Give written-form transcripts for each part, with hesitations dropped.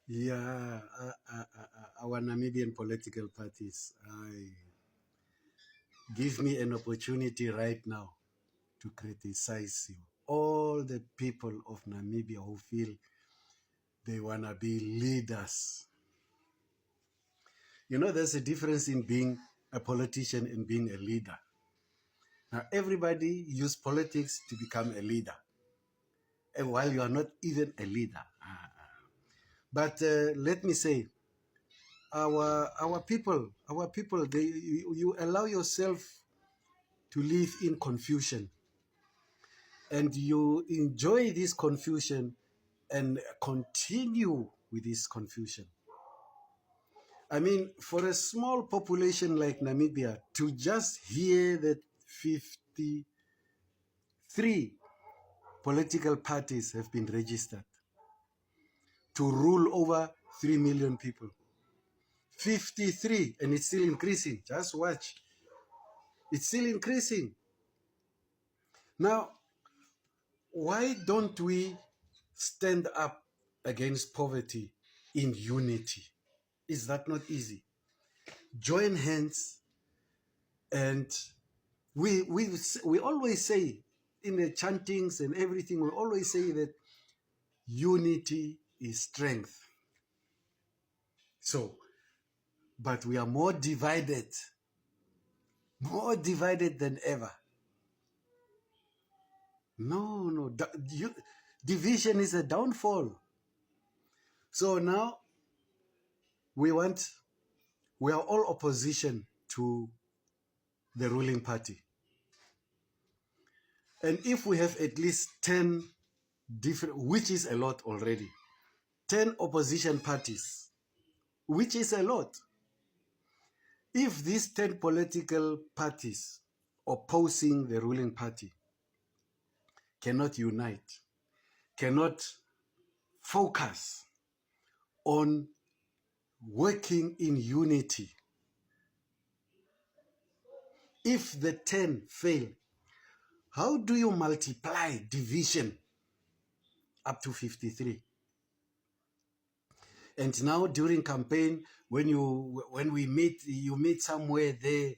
Yeah, our Namibian political parties. Give me an opportunity right now to criticize you. All the people of Namibia who feel they want to be leaders. You know, there's a difference in being a politician and being a leader. Now, everybody use politics to become a leader, and while you are not even a leader. But let me say, our people, you allow yourself to live in confusion, and you enjoy this confusion and continue with this confusion. I mean, for a small population like Namibia to just hear that 53 political parties have been registered to rule over 3 million people. 53, and it's still increasing. Just watch. It's still increasing. Now, why don't we stand up against poverty in unity? Is that not easy? Join hands, and we always say in the chantings and everything, we always say that unity is strength. So, but we are more divided than ever. No, no, division is a downfall. So now we want, we are all opposition to the ruling party. And if we have at least 10 different, which is a lot already, 10 opposition parties, which is a lot. If these 10 political parties opposing the ruling party cannot unite, cannot focus on working in unity, if the 10 fail, how do you multiply division up to 53? And now during campaign, when we meet, you meet somewhere there,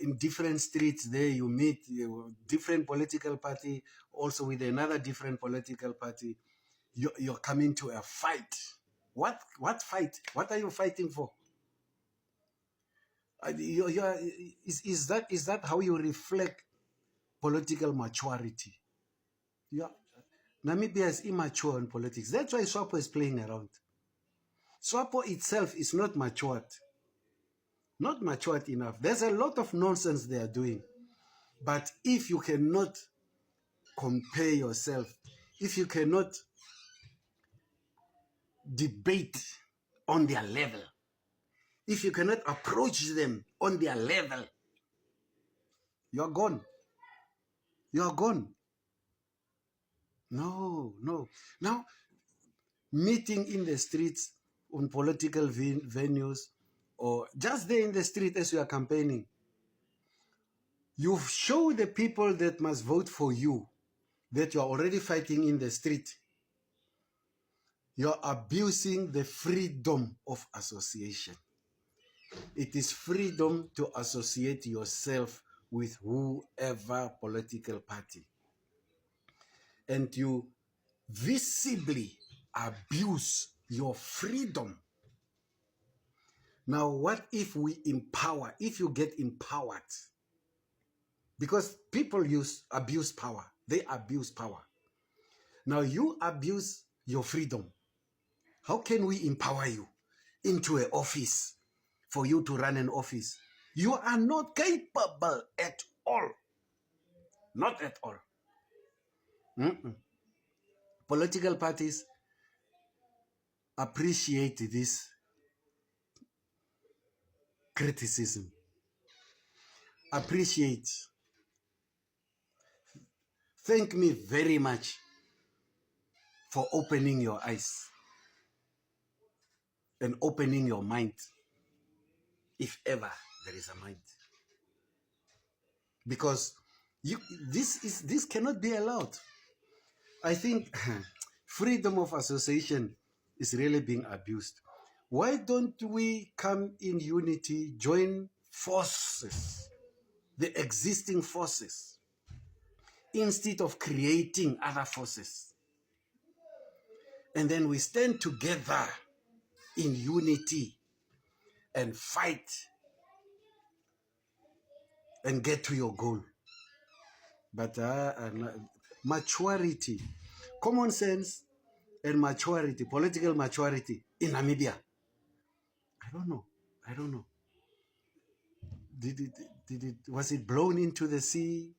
in different streets there, you meet different political party, also with another different political party. You're coming to a fight. What fight? What are you fighting for? Is that how you reflect political maturity? Yeah. Namibia is immature in politics. That's why SWAPO is playing around. SWAPO itself is not matured enough. There's a lot of nonsense they are doing. But if you cannot compare yourself, if you cannot debate on their level, if you cannot approach them on their level, you're gone. You're gone. No, no. Now, meeting in the streets, on political venues, or just there in the street as you are campaigning, you show the people that must vote for you that you are already fighting in the street. You're abusing the freedom of association. It is freedom to associate yourself with whoever political party. And you visibly abuse your freedom. Now, what if we empower, if you get empowered? Because people abuse power. They abuse power. Now you abuse your freedom. How can we empower you into an office for you to run an office? You are not capable at all. Not at all. Political parties appreciate this criticism. Appreciate. Thank me very much for opening your eyes and opening your mind, if ever there is a mind. Because this cannot be allowed. I think freedom of association is really being abused. Why don't we come in unity, join forces, the existing forces, instead of creating other forces? And then we stand together in unity and fight and get to your goal. But maturity, common sense and maturity, political maturity in Namibia, I don't know. I don't know. Was it blown into the sea?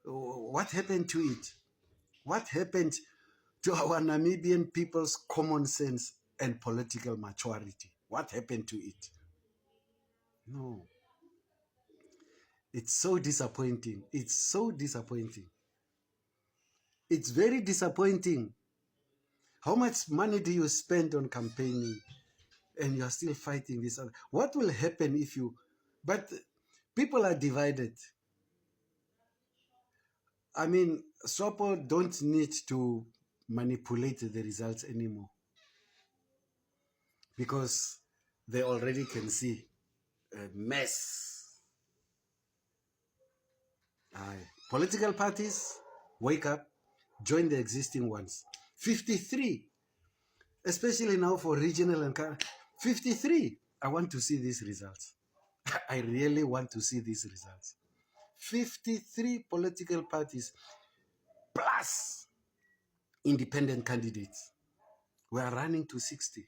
What happened to it? What happened to our Namibian people's common sense and political maturity? What happened to it? No. It's so disappointing. It's so disappointing. It's very disappointing. How much money do you spend on campaigning and you are still fighting this other? What will happen if you... But people are divided. I mean, SWAPO don't need to manipulate the results anymore because they already can see a mess. Political parties, wake up, join the existing ones. 53, especially now for regional and 53. I want to see these results. I really want to see these results. 53 political parties plus independent candidates. We are running to 60.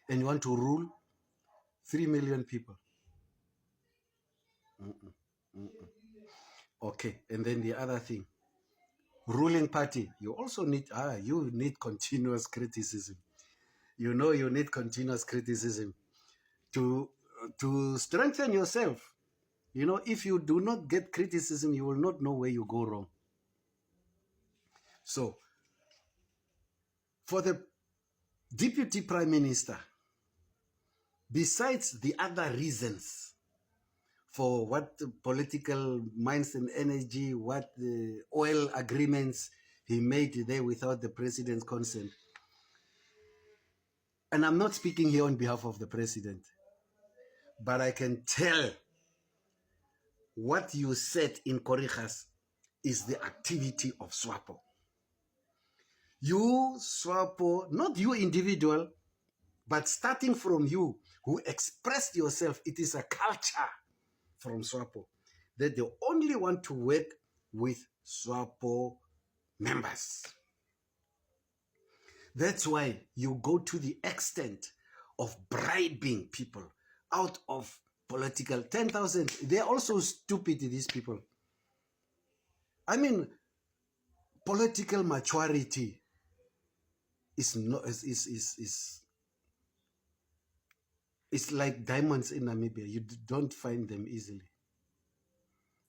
And you want to rule 3 million people. Okay, and then the other thing, ruling party, you also need, you need continuous criticism. You know you need continuous criticism to strengthen yourself. You know, if you do not get criticism, you will not know where you go wrong. So, for the deputy prime minister, besides the other reasons for what the political minds and energy, what the oil agreements he made there without the president's consent. And I'm not speaking here on behalf of the president, but I can tell what you said in Korigas is the activity of SWAPO. You, SWAPO, not you individual, but starting from you who expressed yourself, it is a culture from SWAPO that they only want to work with SWAPO members. That's why you go to the extent of bribing people out of political 10,000. They're also stupid, these people. I mean, political maturity is not it's like diamonds in Namibia. You don't find them easily.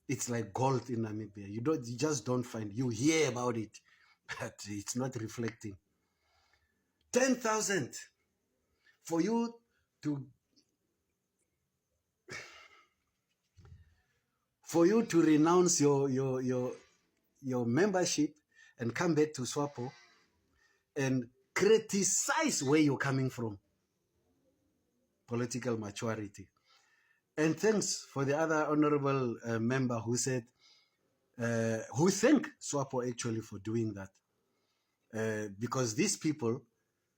It's like gold in Namibia. You just don't find. You hear about it, but it's not reflecting. 10,000 for you to renounce your membership and come back to SWAPO and criticize where you're coming from. Political maturity. And thanks for the other honorable member who said, who thanked SWAPO actually for doing that. Because these people,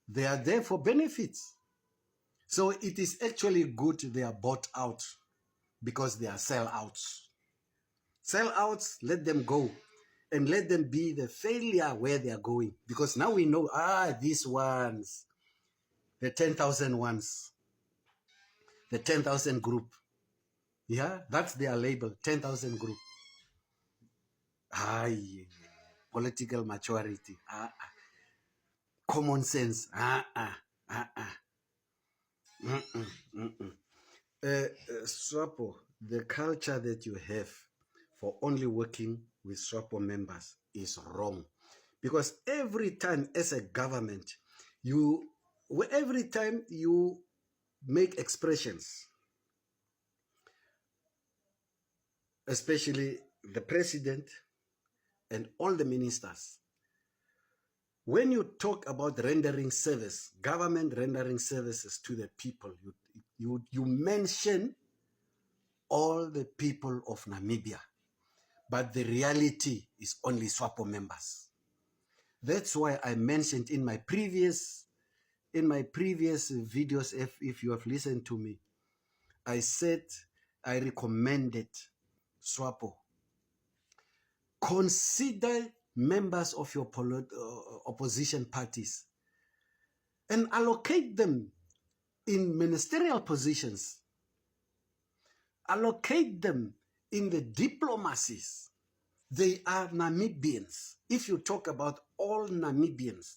they are there for benefits. So it is actually good they are bought out because they are sellouts. Sellouts, let them go and let them be the failure where they are going. Because now we know, these ones, the 10,000 ones, the 10,000 group. Yeah, that's their label, 10,000 group. Political maturity. Common sense. SWAPO, the culture that you have for only working with SWAPO members is wrong. Because every time as a government, every time you make expressions, especially the president and all the ministers, When you talk about rendering service, government rendering services to the people, you mention all the people of Namibia, but the reality is only SWAPO members. That's why I mentioned in my previous videos, if you have listened to me, I said I recommended SWAPO. Consider members of your opposition parties and allocate them in ministerial positions. Allocate them in the diplomacies. They are Namibians. If you talk about all Namibians,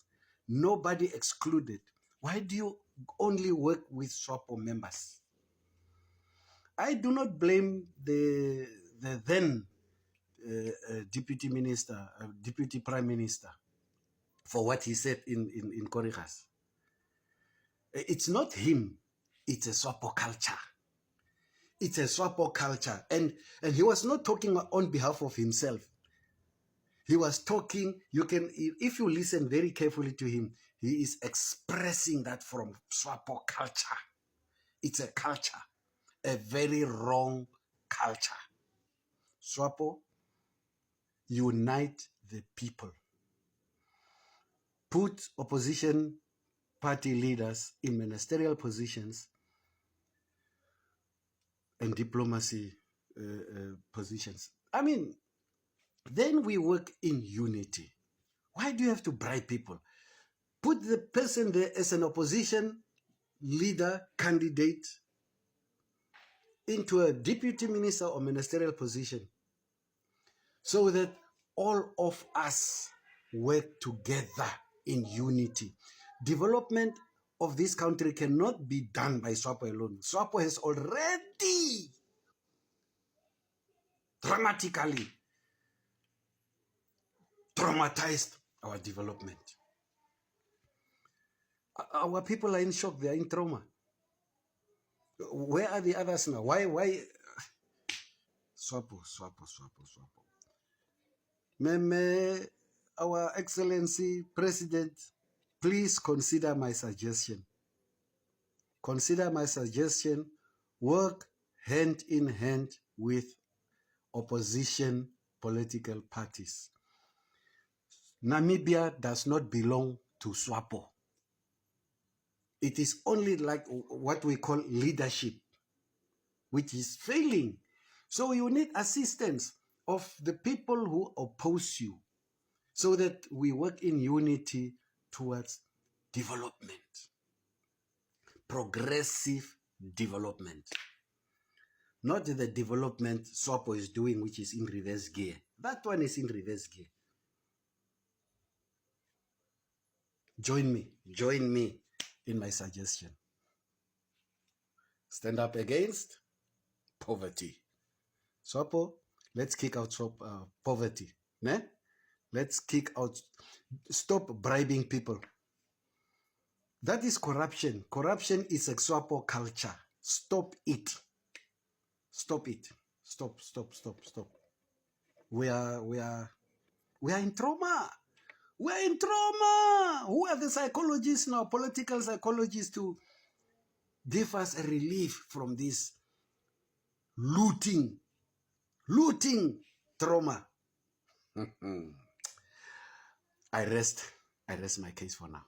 nobody excluded, why do you only work with SWAPO members? I do not blame the then deputy minister, deputy prime minister, for what he said in Korigas. It's not him, it's a SWAPO culture. It's a SWAPO culture. And he was not talking on behalf of himself. He was talking, if you listen very carefully to him, he is expressing that from SWAPO culture. It's a culture, a very wrong culture. SWAPO, unite the people. Put opposition party leaders in ministerial positions and diplomacy positions. I mean, then we work in unity. Why do you have to bribe people? Put the person there as an opposition leader candidate into a deputy minister or ministerial position so that all of us work together in unity. Development of this country cannot be done by SWAPO alone. SWAPO has already dramatically traumatized our development. Our people are in shock. They are in trauma. Where are the others now? Why? SWAPO. Meme, our Excellency President, please consider my suggestion. Consider my suggestion. Work hand in hand with opposition political parties. Namibia does not belong to SWAPO. It is only like what we call leadership, which is failing. So you need assistance of the people who oppose you so that we work in unity towards development, progressive development. Not the development SWAPO is doing, which is in reverse gear. That one is in reverse gear. Join me in my suggestion. Stand up against poverty. SWAPO, let's kick out poverty. Ne? Let's kick out, stop bribing people. That is corruption. Corruption is a SWAPO culture. Stop it. Stop it. Stop. We are in trauma. We're in trauma. Who are the psychologists now, political psychologists, to give us a relief from this looting trauma? I rest my case for now.